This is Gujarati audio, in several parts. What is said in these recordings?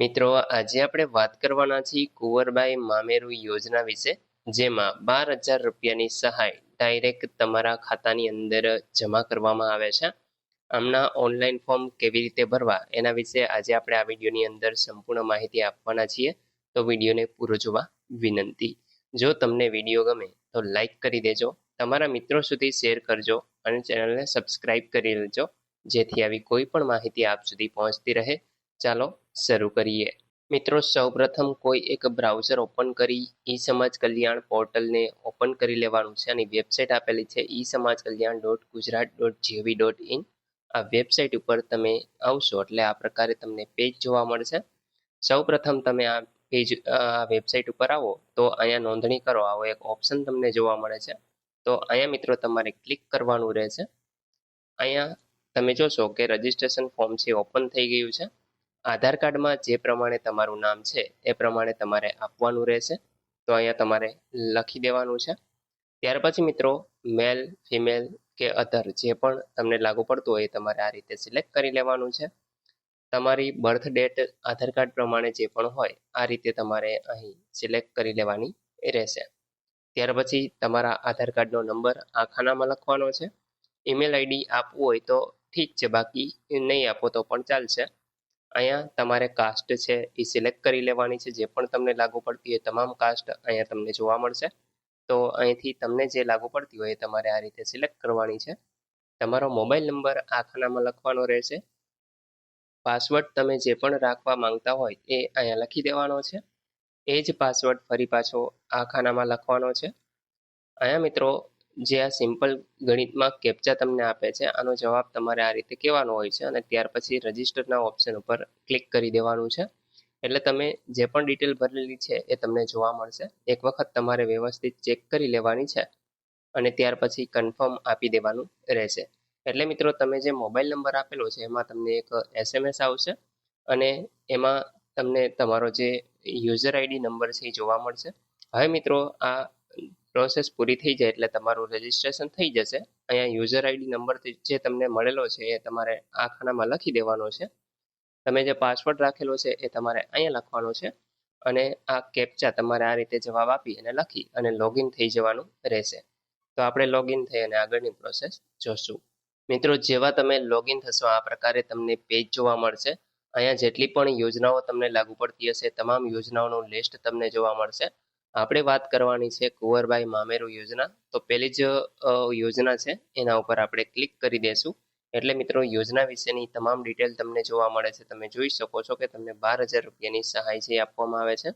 મિત્રો, આજે આપણે વાત કરવાના છીએ કુંવરબાઈ મામેરુ યોજના વિશે, જેમાં 12,000 રૂપિયાની સહાય ડાયરેક્ટ તમારા ખાતાની અંદર જમા કરવામાં આવે છે. આમના ઓનલાઈન ફોર્મ કેવી રીતે ભરવા એના વિશે આજે આપણે આ વિડીયોની અંદર સંપૂર્ણ માહિતી આપવાના છીએ. તો વિડીયોને પૂરો જોવા વિનંતી. જો તમને વિડીયો ગમે તો લાઈક કરી દેજો, તમારા મિત્રો સુધી શેર કરજો અને ચેનલને સબસ્ક્રાઇબ કરી લેજો, જેથી આવી કોઈ પણ માહિતી આપ સુધી પહોંચતી રહે. ચાલો શરૂ કરીએ. મિત્રો, સૌપ્રથમ કોઈ એક બ્રાઉઝર ઓપન કરી ઈ સમાજ કલ્યાણ પોર્ટલને ઓપન કરી લેવાનું છે અને વેબસાઇટ આપેલી છે esamajkalyan.gujarat.gov.in. આ વેબસાઇટ ઉપર તમે આવશો એટલે આ પ્રકારે તમને પેજ જોવા મળશે. સૌપ્રથમ તમે આ વેબસાઇટ ઉપર આવો તો અહીંયા નોંધણી કરો આવો એક ઓપ્શન તમને જોવા મળે છે. તો અહીંયા મિત્રો તમારે ક્લિક કરવાનું રહેશે. અહીંયા તમે જોશો કે રજીસ્ટ્રેશન ફોર્મ છે ઓપન થઈ ગયું છે. આધાર કાર્ડમાં જે પ્રમાણે તમારું નામ છે એ પ્રમાણે તમારે આપવાનું રહેશે. તો અહીંયા તમારે લખી દેવાનું છે. ત્યાર પછી મિત્રો મેલ, ફિમેલ કે અધર જે પણ તમને લાગુ પડતું હોય એ તમારે આ રીતે સિલેક્ટ કરી લેવાનું છે. તમારી બર્થ ડેટ આધાર કાર્ડ પ્રમાણે જે પણ હોય આ રીતે તમારે અહીં સિલેક્ટ કરી લેવાની રહેશે. ત્યાર પછી તમારા આધાર કાર્ડનો નંબર આ ખાનામાં લખવાનો છે. ઈમેલ આઈડી આપવું હોય તો ઠીક છે, બાકી નહીં આપો તો પણ ચાલશે. અહીંયા તમારે કાસ્ટ છે એ સિલેક્ટ કરી લેવાની છે. જે પણ તમને લાગુ પડતી હોય તમામ કાસ્ટ અહીંયા તમને જોવા મળશે. તો અહીંથી તમને જે લાગુ પડતી હોય એ તમારે આ રીતે સિલેક્ટ કરવાની છે. તમારો મોબાઈલ નંબર આ ખાનામાં લખવાનો રહેશે. પાસવર્ડ તમે જે પણ રાખવા માંગતા હોય એ અહીંયા લખી દેવાનો છે. એ જ પાસવર્ડ ફરી પાછો આ ખાનામાં લખવાનો છે. અહીંયા મિત્રો જે આ સિમ્પલ ગણિતમાં કેપ્ચા તમને આપે છે આનો જવાબ તમારે આ રીતે કહેવાનો હોય છે અને ત્યાર પછી રજિસ્ટરના ઓપ્શન ઉપર ક્લિક કરી દેવાનું છે. એટલે તમે જે પણ ડિટેલ ભરેલી છે એ તમને જોવા મળશે. એક વખત તમારે વ્યવસ્થિત ચેક કરી લેવાની છે અને ત્યાર પછી કન્ફર્મ આપી દેવાનું રહેશે. એટલે મિત્રો તમે જે મોબાઈલ નંબર આપેલો છે એમાં તમને એક SMS આવશે અને એમાં તમને તમારો જે યુઝર આઈડી નંબર છે એ જોવા મળશે. હવે મિત્રો આ પ્રોસેસ પૂરી થઈ જાય એટલે તમારું રજિસ્ટ્રેશન થઈ જશે. અહીંયા યુઝર આઈડી નંબર જે તમને મળેલો છે એ તમારે આ ખાનામાં લખી દેવાનો છે. તમે જે પાસવર્ડ રાખેલો છે એ તમારે અહીંયા લખવાનો છે અને આ કેપ્ચા તમારે આ રીતે જવાબ આપી અને લખી અને લોગિન થઈ જવાનું રહેશે. તો આપણે લોગિન થઈ અને આગળની પ્રોસેસ જોશું. મિત્રો, જેવા તમે લોગિન થશો આ પ્રકારે તમને પેજ જોવા મળશે. અહીંયા જેટલી પણ યોજનાઓ તમને લાગુ પડતી હશે તમામ યોજનાઓનું લિસ્ટ તમને જોવા મળશે. આપણે વાત કરવાની છે કુંવરબાઈ મામેરુ યોજના. તો પહેલી જ યોજના છે એના ઉપર આપણે ક્લિક કરી દેશું. એટલે મિત્રો યોજના વિશેની તમામ ડિટેલ તમને જોવા મળે છે. તમે જોઈ શકો છો કે તમને 12,000 રૂપિયાની સહાય છે આપવામાં આવે છે.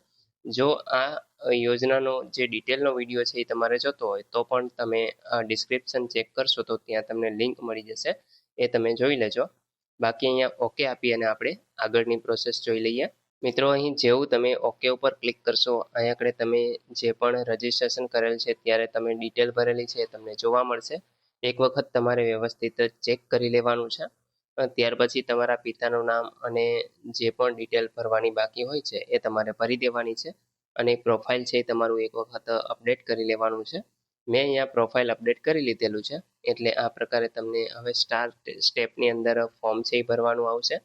જો આ યોજનાનો જે ડિટેલનો વિડીયો છે એ તમારે જોતો હોય તો પણ તમે ડિસ્ક્રિપ્શન ચેક કરશો તો ત્યાં તમને લિંક મળી જશે, એ તમે જોઈ લેજો. બાકી અહીંયા ઓકે આપી અને આપણે આગળની પ્રોસેસ જોઈ લઈએ. મિત્રો, અહીં જેવું તમે ઓકે ઉપર ક્લિક કરશો અહીં આગળ તમે જે પણ રજિસ્ટ્રેશન કરેલ છે ત્યારે તમે ડિટેલ ભરેલી છે તમને જોવા મળશે. એક વખત તમારે વ્યવસ્થિત ચેક કરી લેવાનું છે. ત્યાર પછી તમારા પિતાનું નામ અને જે પણ ડિટેલ ભરવાની બાકી હોય છે એ તમારે ભરી દેવાની છે અને પ્રોફાઇલ છે એ તમારું એક વખત અપડેટ કરી લેવાનું છે. મેં અહીંયા પ્રોફાઇલ અપડેટ કરી લીધેલું છે એટલે આ પ્રકારે તમને હવે સ્ટાર્ટ સ્ટેપની અંદર ફોર્મ છે એ ભરવાનું આવશે.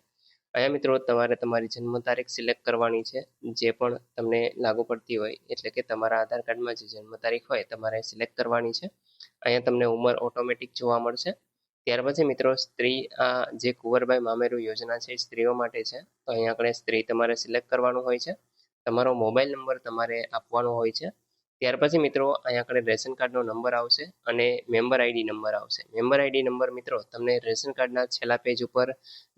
અહીંયા મિત્રો તમારે તમારી જન્મ તારીખ સિલેક્ટ કરવાની છે, જે પણ તમને લાગુ પડતી હોય, એટલે કે તમારા આધાર કાર્ડમાં જે જન્મ તારીખ હોય તમારે સિલેક્ટ કરવાની છે. અહીંયા તમને ઉંમર ઓટોમેટિક જોવા મળશે. ત્યાર પછી મિત્રો સ્ત્રી, આ જે કુંવરબાઈ મામેરુ યોજના છે એ સ્ત્રીઓ માટે છે. તો અહીંયા આગળ સ્ત્રી તમારે સિલેક્ટ કરવાનું હોય છે. તમારો મોબાઈલ નંબર તમારે આપવાનો હોય છે. ત્યાર પછી મિત્રો અહીંયા આગળ રેશન કાર્ડનો નંબર આવશે અને મેમ્બર આઈડી નંબર આવશે. મેમ્બર આઈડી નંબર મિત્રો તમને રેશન કાર્ડના છેલ્લા પેજ ઉપર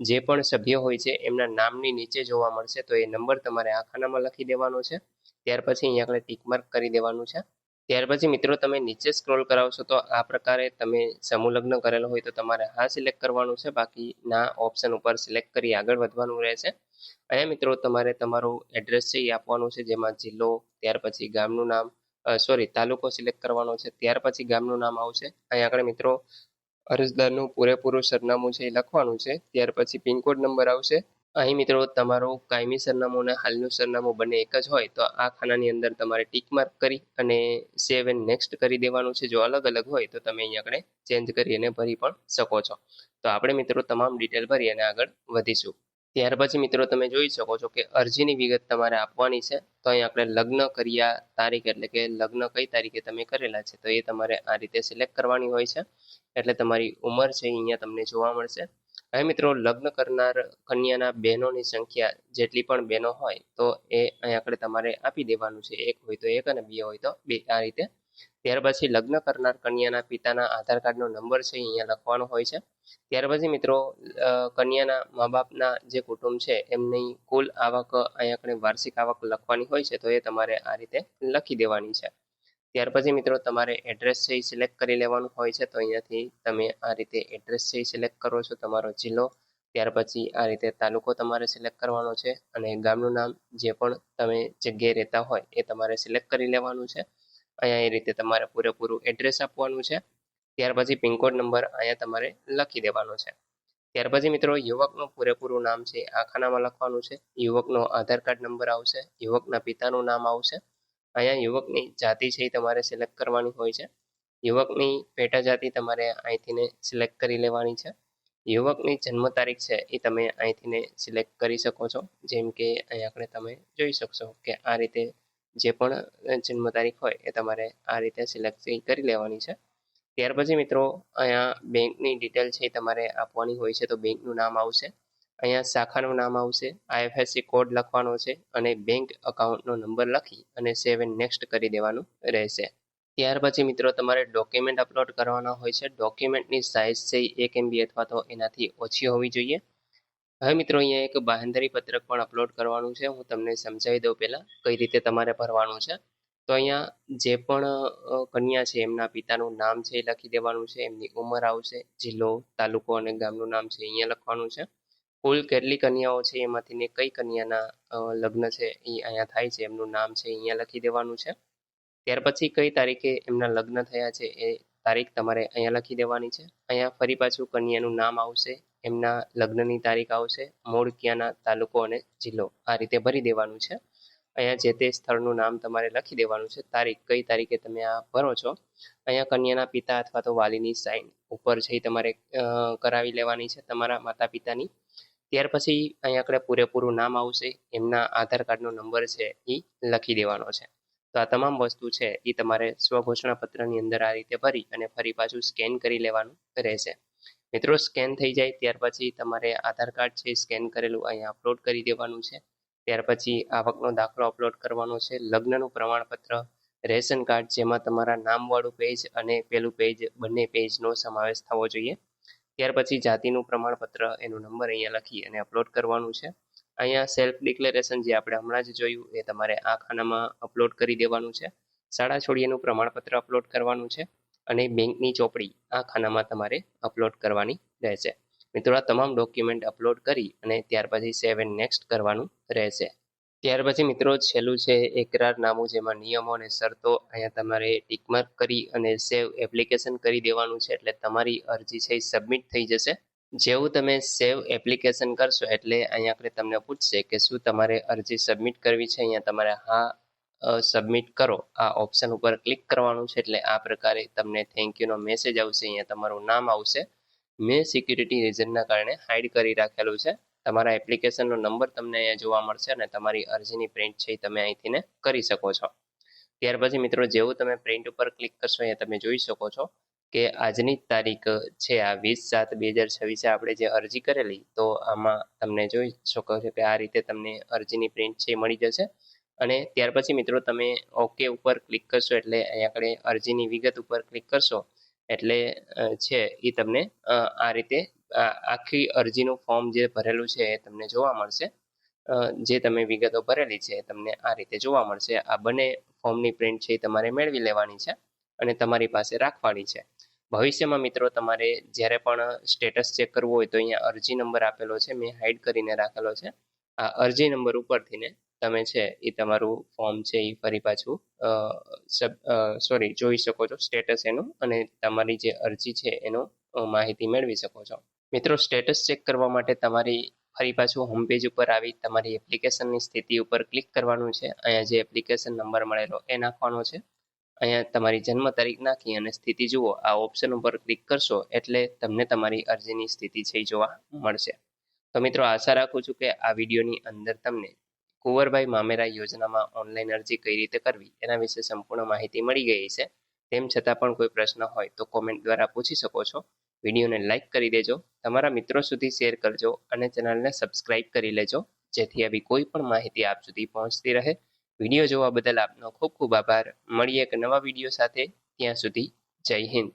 જે પણ સભ્ય હોય છે એમના નામની નીચે જોવા મળશે. તો એ નંબર તમારે આ ખાનામાં લખી દેવાનો છે. ત્યાર પછી અહીંયા આગળ ટીક માર્ક કરી દેવાનું છે. ત્યાર પછી મિત્રો તમે નીચે સ્ક્રોલ કરાવશો તો આ પ્રકારે તમે સમૂહ લગ્ન કરેલો હોય તો તમારે હા સિલેક્ટ કરવાનું છે, બાકી ના ઓપ્શન ઉપર સિલેક્ટ કરી આગળ વધવાનું રહેશે. અહીંયા મિત્રો તમારે તમારું એડ્રેસ છે એ આપવાનું છે, જેમાં જિલ્લો, ત્યાર પછી ગામનું નામ, તાલુકો સિલેક્ટ કરવાનો છે. ત્યાર પછી ગામનું નામ આવશે. અહીંયા આગળ મિત્રો અરજદારનું પૂરેપૂરું સરનામું છે એ લખવાનું છે. ત્યાર પછી પિનકોડ નંબર આવશે. અહીં મિત્રો તમારું કાયમી સરનામું અને હાલનું સરનામું બંને એક જ હોય તો આ ખાનાની અંદર તમારે ટીક માર્ક કરી અને સેવ એન્ડ નેક્સ્ટ કરી દેવાનું છે. જો અલગ અલગ હોય તો તમે અહીં આગળ ચેન્જ કરી અને ભરી પણ શકો છો. તો આપણે મિત્રો તમામ ડિટેલ ભરી અને આગળ વધીશું. ત્યાર પછી મિત્રો તમે જોઈ શકો છો કે અરજીની વિગત તમારે આપવાની છે. તો અહીં આપણે લગ્ન કર્યા તારીખ એટલે કે લગ્ન કઈ તારીખે તમે કરેલા છે તો એ તમારે આ રીતે સિલેક્ટ કરવાની હોય છે. એટલે તમારી ઉંમર છે અહીંયા તમને જોવા મળશે. હવે મિત્રો લગ્ન કરનાર કન્યાના બહેનોની સંખ્યા જેટલી પણ બહેનો હોય તો એ અહીં આપણે તમારે આપી દેવાનું છે. એક હોય તો એક અને બે હોય તો બે, આ રીતે. ત્યાર પછી લગ્ન કરનાર કન્યાના પિતાના આધાર કાર્ડનો નંબર છે અહીંયા લખવાનો હોય છે. ત્યાર પછી મિત્રો કન્યાના મા બાપના જે કુટુંબ છે એમની કુલ આવક અહીંયા આપણે વાર્ષિક આવક લખવાની હોય છે તો એ તમારે આ રીતે લખી દેવાની છે. ત્યાર પછી મિત્રો તમારે એડ્રેસ છે એ સિલેક્ટ કરી લેવાનું હોય છે. તો અહીંયાથી તમે આ રીતે એડ્રેસ છે એ સિલેક્ટ કરો છો, તમારો જિલ્લો. ત્યાર પછી આ રીતે તાલુકો તમારે સિલેક્ટ કરવાનો છે અને ગામનું નામ જે પણ તમે જગ્યાએ રહેતા હોય એ તમારે સિલેક્ટ કરી લેવાનું છે. અહીંયા એ રીતે તમારે પૂરેપૂરું એડ્રેસ આપવાનું છે. ત્યાર પછી પિનકોડ નંબર અહીંયા તમારે લખી દેવાનો છે. ત્યાર પછી મિત્રો યુવકનું પૂરેપૂરું નામ છે આ ખાનામાં લખવાનું છે. યુવકનો આધાર કાર્ડ નંબર આવશે, યુવકના પિતાનું નામ આવશે. અહીંયા યુવકની જાતિ છે એ તમારે સિલેક્ટ કરવાની હોય છે. યુવકની પેટા જાતિ તમારે અહીંથી સિલેક્ટ કરી લેવાની છે. યુવકની જન્મ તારીખ છે એ તમે અહીંથી સિલેક્ટ કરી શકો છો. જેમ કે અહીં આપણે તમે જોઈ શકશો કે આ રીતે જે પણ જન્મ તારીખ હોય એ તમારે આ રીતે સિલેક્ટ કરી લેવાની છે. ત્યાર પછી મિત્રો અહીંયા બેંકની ડિટેલ છે એ તમારે આપવાની હોય છે. તો બેંકનું નામ આવશે, અહીંયા શાખાનું નામ આવશે, આઈએફએસસી કોડ લખવાનો છે અને બેંક અકાઉન્ટનો નંબર લખી અને સેવ એન્ડ નેક્સ્ટ કરી દેવાનું રહેશે. ત્યાર પછી મિત્રો તમારે ડોક્યુમેન્ટ અપલોડ કરવાના હોય છે. ડોક્યુમેન્ટની સાઇઝ છે 1 MB અથવા તો એનાથી ઓછી હોવી જોઈએ. હવે મિત્રો અહીંયા એક બાંહેધરી પત્રક પણ અપલોડ કરવાનું છે. હું તમને સમજાવી દઉં પહેલાં કઈ રીતે તમારે ભરવાનું છે. તો અહીંયા જે પણ કન્યા છે એમના પિતાનું નામ છે એ લખી દેવાનું છે, એમની ઉંમર આવશે, જિલ્લો, તાલુકો અને ગામનું નામ છે અહીંયા લખવાનું છે. કુલ કેટલી કન્યાઓ છે એમાંથીને કઈ કન્યાના લગ્ન છે એ અહીંયા થાય છે એમનું નામ છે અહીંયા લખી દેવાનું છે. ત્યાર પછી કઈ તારીખે એમના લગ્ન થયા છે એ તારીખ તમારે અહીંયા લખી દેવાની છે. અહીંયા ફરી પાછું કન્યાનું નામ આવશે, એમના લગ્નની તારીખ આવશે, મૂળ ક્યાંના, તાલુકો અને જિલ્લો આ રીતે ભરી દેવાનું છે. અહીંયા જે તે સ્થળનું નામ તમારે લખી દેવાનું છે. તારીખ કઈ તારીખે તમે આ ભરો છો. અહીંયા કન્યાના પિતા અથવા તો વાલીની સાઇન ઉપર છે તમારે કરાવી લેવાની છે તમારા માતા પિતાની. ત્યાર પછી અહીંયા આપણે પૂરેપૂરું નામ આવશે, એમના આધાર કાર્ડનો નંબર છે એ લખી દેવાનો છે. તો આ તમામ વસ્તુ છે એ તમારે સ્વઘોષણા પત્રની અંદર આ રીતે ભરી અને ફરી પાછું સ્કેન કરી લેવાનું રહેશે. મિત્રો સ્કેન થઈ જાય ત્યાર પછી તમારે આધાર કાર્ડ છે સ્કેન કરેલું અહીંયા અપલોડ કરી દેવાનું છે. ત્યાર પછી આવકનો દાખલો અપલોડ કરવાનો છે, લગ્નનું પ્રમાણપત્ર, રેશન કાર્ડ જેમાં તમારા નામવાળું પેજ અને પેલું પેજ બંને પેજનો સમાવેશ થવો જોઈએ. ત્યાર પછી જાતિનું પ્રમાણપત્ર એનો નંબર અહીંયા લખી અને અપલોડ કરવાનું છે. અહીંયા સેલ્ફ ડિક્લેરેશન જે આપણે હમણાં જ જોયું એ તમારે આ ખાનામાં અપલોડ કરી દેવાનું છે. શાળા છોડીનું પ્રમાણપત્ર અપલોડ કરવાનું છે અને બેંકની ચોપડી આ ખાનામાં તમારે અપલોડ કરવાની રહેશે. મિત્રો આ તમામ ડોક્યુમેન્ટ અપલોડ કરી અને ત્યાર પછી સેવ એન્ડ નેક્સ્ટ કરવાનું રહેશે. ત્યાર પછી મિત્રો છેલ્લું છે એકરારનામું, જેમાં નિયમો અને શરતો અહીંયા તમારે ટિકમાર્ક કરી અને સેવ એપ્લિકેશન કરી દેવાનું છે. એટલે તમારી અરજી છે એ સબમિટ થઈ જશે. જેવું તમે સેવ એપ્લિકેશન કરશો એટલે અહીંયા આપણે તમને પૂછશે કે શું તમારે અરજી સબમિટ કરવી છે. અહીંયા તમારે હા સબમિટ કરો આ ઓપ્શન ઉપર ક્લિક કરવાનું છે. એટલે આ પ્રકારે તમને થેન્ક યુનો મેસેજ આવશે. અહીંયા તમારું નામ આવશે. મેં સિક્યુરિટી રીઝનના કારણે હાઇડ કરી રાખેલું છે. તમારા એપ્લિકેશનનો નંબર તમને અહીંયા જોવા મળશે અને તમારી અરજીની પ્રિન્ટ છે તમે અહીંથી કરી શકો છો. ત્યાર પછી મિત્રો જેવું તમે પ્રિન્ટ ઉપર ક્લિક કરશો અહીંયા તમે જોઈ શકો છો કે આજની તારીખ છે આ 20/7/2026 આપણે જે અરજી કરેલી, તો આમાં તમને જોઈ શકો છો કે આ રીતે તમને અરજીની પ્રિન્ટ છે મળી જશે. અને ત્યાર પછી મિત્રો તમે ઓકે ઉપર ક્લિક કરશો એટલે અહીંયા આગળ અરજીની વિગત ઉપર ક્લિક કરશો એટલે છે એ તમને આ રીતે આખી અરજીનું ફોર્મ જે ભરેલું છે એ તમને જોવા મળશે. જે તમે વિગતો ભરેલી છે તમને આ રીતે જોવા મળશે. આ બંને ફોર્મની પ્રિન્ટ છે એ તમારે મેળવી લેવાની છે અને તમારી પાસે રાખવાની છે. ભવિષ્યમાં મિત્રો તમારે જ્યારે પણ સ્ટેટસ ચેક કરવું હોય તો અહીંયા અરજી નંબર આપેલો છે, મેં હાઇડ કરીને રાખેલો છે. આ અરજી નંબર ઉપરથી તમે છે એ તમારું ફોર્મ છે એ ફરી પાછું જોઈ શકો છો સ્ટેટસ એનું, અને તમારી જે અરજી છે એનો માહિતી મેળવી શકો છો. મિત્રો સ્ટેટસ ચેક કરવા માટે તમારી ફરી પાછું હોમ પેજ ઉપર આવી તમારી એપ્લિકેશનની સ્થિતિ ઉપર ક્લિક કરવાનું છે. અહીંયા જે એપ્લિકેશન નંબર મળેલો એ નાખવાનો છે. અહીંયા તમારી જન્મ તારીખ નાખી અને સ્થિતિ જુઓ આ ઓપ્શન ઉપર ક્લિક કરશો એટલે તમને તમારી અરજીની સ્થિતિ છે એ જોવા મળશે. તો મિત્રો આશા રાખું છું કે આ વિડીયોની અંદર તમને કુંવરબાઈ મામેરા યોજનામાં ઓનલાઈન અરજી કઈ રીતે કરવી એના વિશે સંપૂર્ણ માહિતી મળી ગઈ છે. તેમ છતાં પણ કોઈ પ્રશ્ન હોય તો કોમેન્ટ દ્વારા પૂછી શકો છો. વિડીયોને લાઇક કરી દેજો, તમારા મિત્રો સુધી શેર કરજો અને ચેનલને સબસ્ક્રાઇબ કરી લેજો, જેથી આવી કોઈ પણ માહિતી આપ સુધી પહોંચતી રહે. વિડીયો જોવા બદલ આપનો ખૂબ ખૂબ આભાર. મળીએ એક નવા વિડીયો સાથે. ત્યાં સુધી જય હિન્દ.